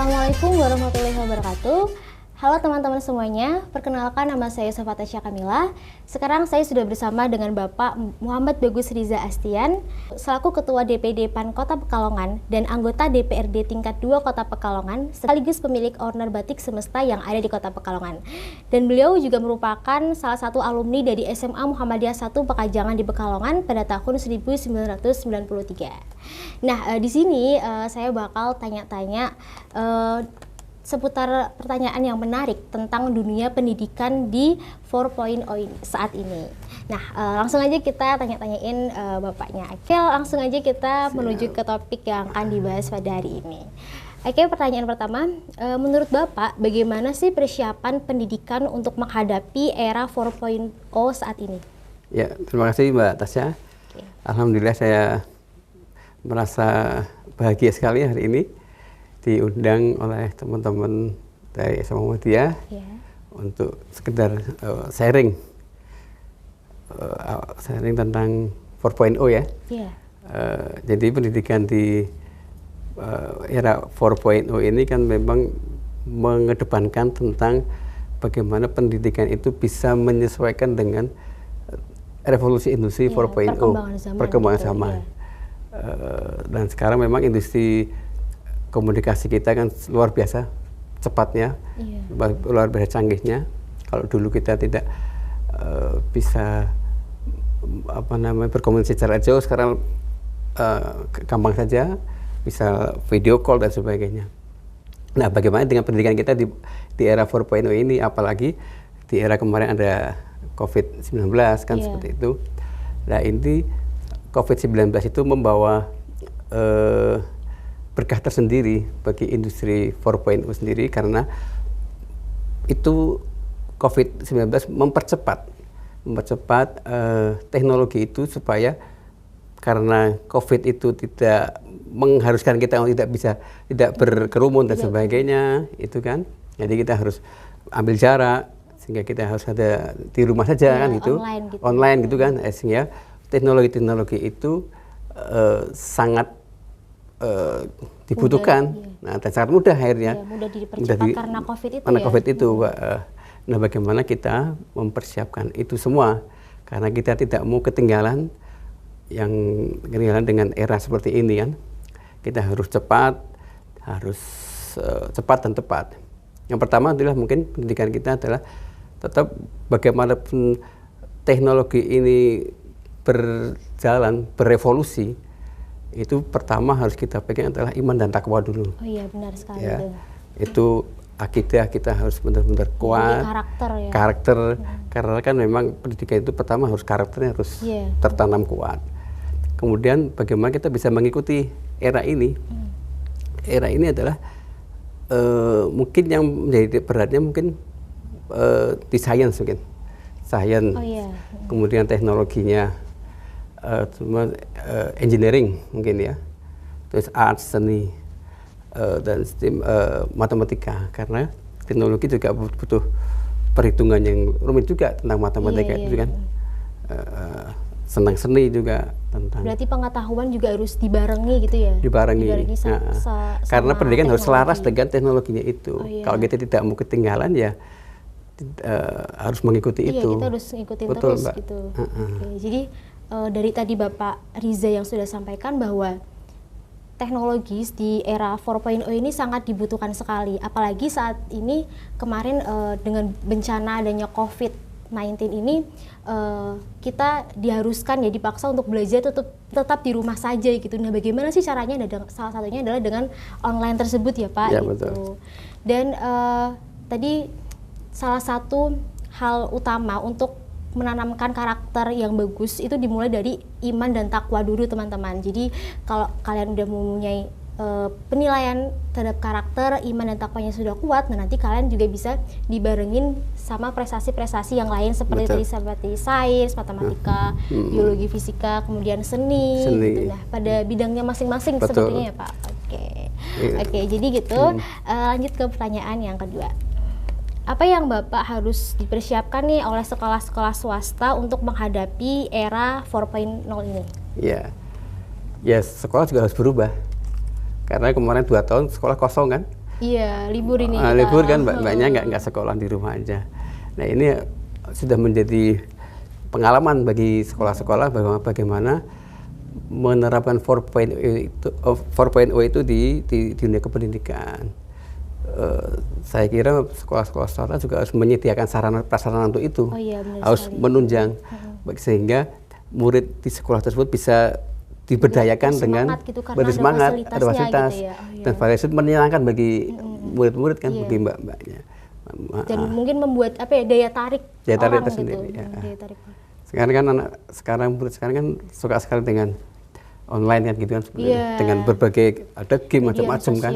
Assalamualaikum warahmatullahi wabarakatuh. Halo teman-teman semuanya, perkenalkan nama saya Sofa Tasya Kamila. Sekarang saya sudah bersama dengan Bapak Muhammad Bagus Riza Astian, selaku Ketua DPD PAN Kota Pekalongan dan anggota DPRD tingkat 2 Kota Pekalongan, sekaligus pemilik owner Batik Semesta yang ada di Kota Pekalongan. Dan beliau juga merupakan salah satu alumni dari SMA Muhammadiyah 1 Pekajangan di Pekalongan pada tahun 1993. Nah, di sini saya bakal tanya-tanya seputar pertanyaan yang menarik tentang dunia pendidikan di 4.0 saat ini. Nah, langsung aja kita tanya-tanyain Bapaknya. Oke, langsung aja kita menuju ke topik yang akan dibahas pada hari ini. Oke, pertanyaan pertama, menurut Bapak, bagaimana sih persiapan pendidikan untuk menghadapi era 4.0 saat ini? Ya, terima kasih Mbak Tasya. Oke. Alhamdulillah saya merasa bahagia sekali hari ini diundang oleh teman-teman dari SMA Muhammadiyah untuk sekedar sharing tentang 4.0 ya. Jadi pendidikan di era 4.0 ini kan memang mengedepankan tentang bagaimana pendidikan itu bisa menyesuaikan dengan revolusi industri 4.0, perkembangan zaman. Dan sekarang memang industri komunikasi kita kan luar biasa cepatnya, luar biasa canggihnya. Kalau dulu kita tidak bisa berkomunikasi secara jauh, sekarang gampang saja bisa video call dan sebagainya. Nah, bagaimana dengan pendidikan kita di era 4.0 ini, apalagi di era kemarin ada COVID-19 kan seperti itu. Nah, ini COVID-19 itu membawa berkah tersendiri bagi industri 4.0 sendiri, karena itu COVID-19 mempercepat teknologi itu, supaya karena COVID itu tidak mengharuskan kita tidak berkerumun dan sebagainya, itu kan. Jadi kita harus ambil jarak, sehingga kita harus ada di rumah saja kan, itu online gitu kan, sehingga teknologi itu sangat dibutuhkan, nah dan sangat mudah akhirnya. Mudah dipercepat karena COVID itu. Karena COVID itu, nah bagaimana kita mempersiapkan itu semua, karena kita tidak mau ketinggalan dengan era seperti ini kan. Kita harus cepat dan tepat. Yang pertama adalah mungkin pendidikan kita adalah tetap bagaimanapun teknologi ini berjalan, berevolusi, itu pertama harus kita pegang adalah iman dan takwa dulu. Oh iya, benar sekali. Ya, itu akidah kita harus benar-benar kuat. Karakter. Karena kan memang pendidikan itu pertama harus karakternya harus tertanam kuat. Kemudian bagaimana kita bisa mengikuti era ini. Era ini adalah mungkin yang menjadi beratnya mungkin di sains mungkin. Sains, kemudian teknologinya, engineering mungkin ya, terus arts, seni, dan STEM, matematika, karena teknologi juga butuh perhitungan yang rumit juga tentang matematika itu kan. Senang seni juga tentang. Berarti pengetahuan juga harus dibarengi gitu ya? Dibarengi karena pendidikan harus selaras dengan teknologinya itu. Kalau kita tidak mau ketinggalan ya harus mengikuti itu. Kita harus ngikutin terus Mbak. Gitu. Jadi dari tadi Bapak Riza yang sudah sampaikan bahwa teknologi di era 4.0 ini sangat dibutuhkan sekali, apalagi saat ini kemarin dengan bencana adanya COVID-19 ini, kita diharuskan dipaksa untuk belajar tetap di rumah saja gitu. Nah, bagaimana sih caranya? Salah satunya adalah dengan online tersebut ya Pak. Ya, gitu. Betul. Dan tadi salah satu hal utama untuk menanamkan karakter yang bagus itu dimulai dari iman dan takwa dulu teman-teman. Jadi kalau kalian udah mempunyai penilaian terhadap karakter, iman dan takwanya sudah kuat, nah nanti kalian juga bisa dibarengin sama prestasi-prestasi yang lain seperti sains, matematika, biologi, fisika, kemudian seni. Gitu. Nah, pada bidangnya masing-masing sepertinya ya Pak. Oke, jadi gitu. Lanjut ke pertanyaan yang kedua. Apa yang Bapak harus dipersiapkan nih oleh sekolah-sekolah swasta untuk menghadapi era 4.0 ini? Ya, sekolah juga harus berubah. Karena kemarin 2 tahun sekolah kosong kan. Iya, libur ini. Libur kan mbaknya nggak sekolah di rumah aja. Nah ini sudah menjadi pengalaman bagi sekolah-sekolah bagaimana menerapkan 4.0 itu di dunia kependidikan. Saya kira sekolah-sekolah swasta juga harus menyediakan sarana prasarana untuk itu. Harus menunjang sehingga murid di sekolah tersebut bisa diberdayakan dengan gitu, bersemangat, ada fasilitas gitu ya. Dan fasilitas menyenangkan bagi murid-murid kan, bagi mbak-mbaknya. Dan mungkin membuat daya tarik orang tersendiri. Gitu. Ya. Daya tarik. Sekarang kan murid sekarang kan suka sekali dengan online kan gitu kan, dengan berbagai ada game macam-macam kan,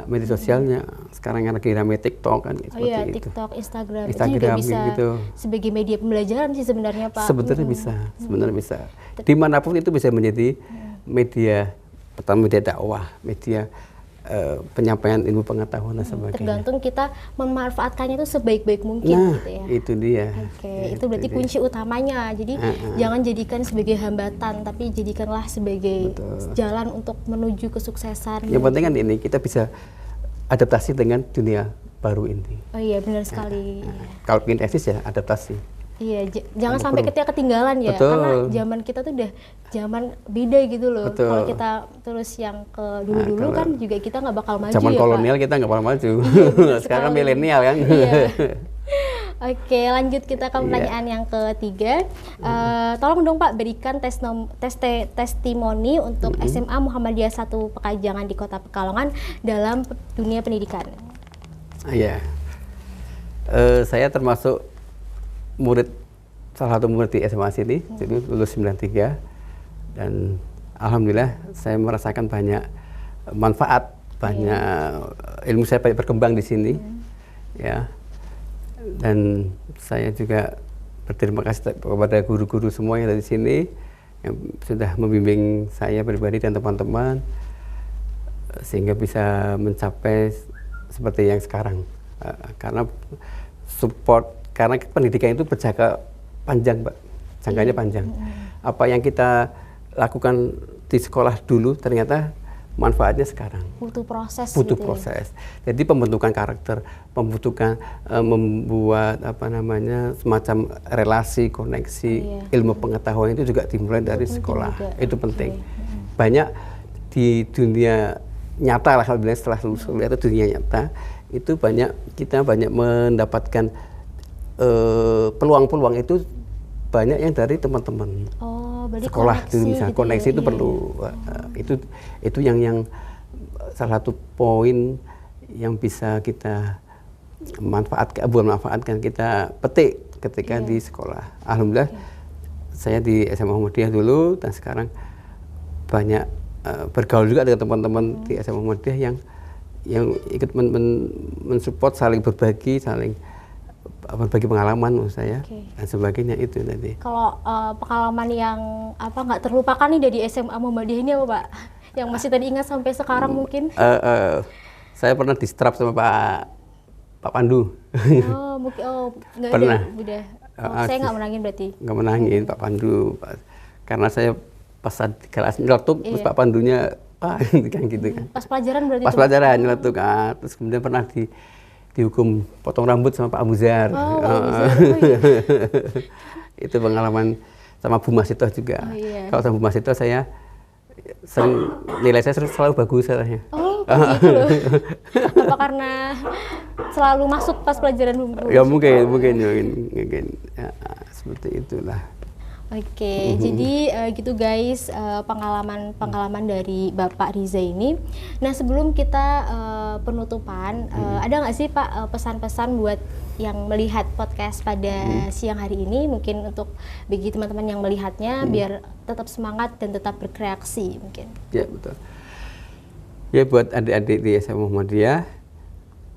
media sosialnya. Sekarang kan lagi ramai TikTok kan, seperti itu. TikTok, Instagram itu juga bisa gitu. Sebagai media pembelajaran sih sebenarnya Pak. Sebenarnya bisa. Dimanapun itu bisa menjadi media, pertama media dakwah, media penyampaian ilmu pengetahuan dan sebagainya. Tergantung kita memanfaatkannya itu sebaik-baik mungkin gitu ya. Itu dia. Itu berarti kunci utamanya. Jadi jangan jadikan sebagai hambatan, tapi jadikanlah sebagai jalan untuk menuju kesuksesan. Yang penting kan ini kita bisa adaptasi dengan dunia baru ini. Oh iya, benar sekali. Kalau ingin eksis ya adaptasi. Iya, jangan sampai kita ketinggalan ya. Betul. Karena zaman kita tuh udah zaman beda gitu loh. Kalau kita terus yang ke dulu-dulu kan juga kita nggak bakal maju. Zaman kolonial kita nggak bakal maju. Sekarang milenial kan. Oke, lanjut kita ke pertanyaan yang ketiga. Tolong dong Pak berikan testimoni untuk SMA Muhammadiyah 1 Pekajangan di Kota Pekalongan dalam dunia pendidikan. Iya. Saya termasuk salah satu murid di SMA sini, jadi lulus 93, dan alhamdulillah saya merasakan banyak manfaat, banyak ilmu saya banyak berkembang di sini, ya. Dan saya juga berterima kasih kepada guru-guru semua yang dari sini yang sudah membimbing saya pribadi dan teman-teman sehingga bisa mencapai seperti yang sekarang, karena support. Karena pendidikan itu berjangka panjang, Mbak. Jangkanya panjang. Apa yang kita lakukan di sekolah dulu ternyata manfaatnya sekarang. Butuh proses. Proses. Jadi pembentukan karakter, membutuhkan membuat semacam relasi, koneksi, ilmu pengetahuan itu juga dimulai dari sekolah. Itu penting. Banyak di dunia nyata lah, kalau setelah lulus kuliah itu dunia nyata itu kita banyak mendapatkan peluang-peluang itu banyak yang dari teman-teman sekolah dulu misalnya. Koneksi itu perlu. Itu yang salah satu poin yang bisa kita manfaatkan, kita petik ketika di sekolah. Alhamdulillah saya di SMA Muhammadiyah dulu, dan sekarang banyak bergaul juga dengan teman-teman di SMA Muhammadiyah yang ikut mensupport, saling berbagi, saling berbagi pengalaman menurut saya dan sebagainya itu tadi. Kalau pengalaman yang nggak terlupakan nih dari SMA Muhammadiyah ini apa Pak? Yang masih tadi ingat sampai sekarang mungkin? Saya pernah distrap sama Pak Pandu. Nggak pernah. Udah. Saya nggak menangin berarti. Nggak menangin Pak Pandu, karena saya pas di kelas nyeletuk, terus Pak Pandunya kan gitu kan. Pas pelajaran berarti. Pas pelajaran nyeletuk kan, terus kemudian pernah dihukum potong rambut sama Pak Amuzar. Itu pengalaman sama Bu Masito juga. Kalau sama Bu Masito saya nilai saya selalu bagus salahnya. Gitu loh. Apa karena selalu masuk pas pelajaran Bu? Ya mungkin. Ya, seperti itulah. Oke, jadi gitu guys, pengalaman dari Bapak Riza ini. Nah sebelum kita penutupan, ada nggak sih Pak pesan-pesan buat yang melihat podcast pada siang hari ini, mungkin untuk bagi teman-teman yang melihatnya biar tetap semangat dan tetap berkreasi mungkin? Ya betul. Ya buat adik-adik di SMA Muhammadiyah,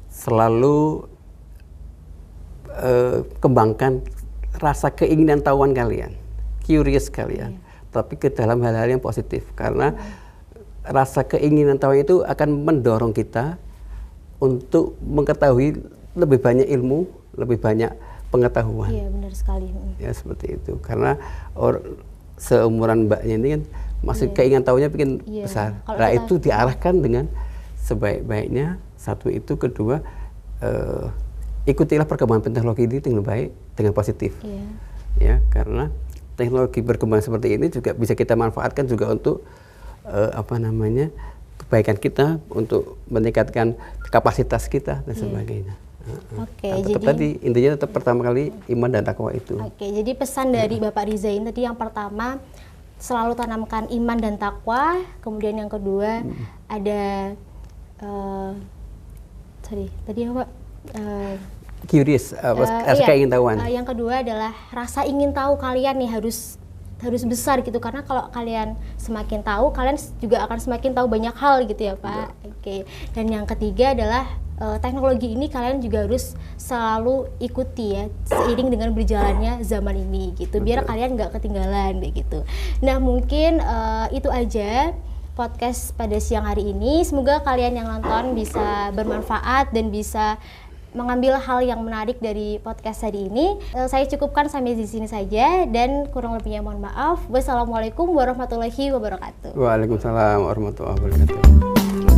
selalu kembangkan rasa keinginan tahuan kalian. Curious kalian, tapi ke dalam hal-hal yang positif, karena rasa keinginan tahu itu akan mendorong kita untuk mengetahui lebih banyak ilmu, lebih banyak pengetahuan. Iya benar sekali. Ya seperti itu, karena seumuran mbaknya ini kan masih keinginan tahunya bikin besar. Nah itu diarahkan dengan sebaik-baiknya. Satu itu, kedua ikutilah perkembangan teknologi ini dengan baik, dengan positif. Ya, karena teknologi berkembang seperti ini juga bisa kita manfaatkan juga untuk kebaikan kita, untuk meningkatkan kapasitas kita dan sebagainya. Jadi tadi intinya tetap pertama kali iman dan takwa itu. Jadi pesan dari Bapak Rizain tadi yang pertama selalu tanamkan iman dan takwa, kemudian yang kedua ada tadi apa? Curious, rasa keingintahuan. Yang kedua adalah rasa ingin tahu kalian nih harus besar gitu, karena kalau kalian semakin tahu, kalian juga akan semakin tahu banyak hal gitu ya Pak. Dan yang ketiga adalah teknologi ini kalian juga harus selalu ikuti ya, seiring dengan berjalannya zaman ini gitu, biar kalian nggak ketinggalan gitu. Nah mungkin itu aja podcast pada siang hari ini. Semoga kalian yang nonton bisa bermanfaat dan bisa mengambil hal yang menarik dari podcast hari ini. Saya cukupkan sampai di sini saja dan kurang lebihnya mohon maaf. Wassalamualaikum warahmatullahi wabarakatuh. Waalaikumsalam warahmatullahi wabarakatuh.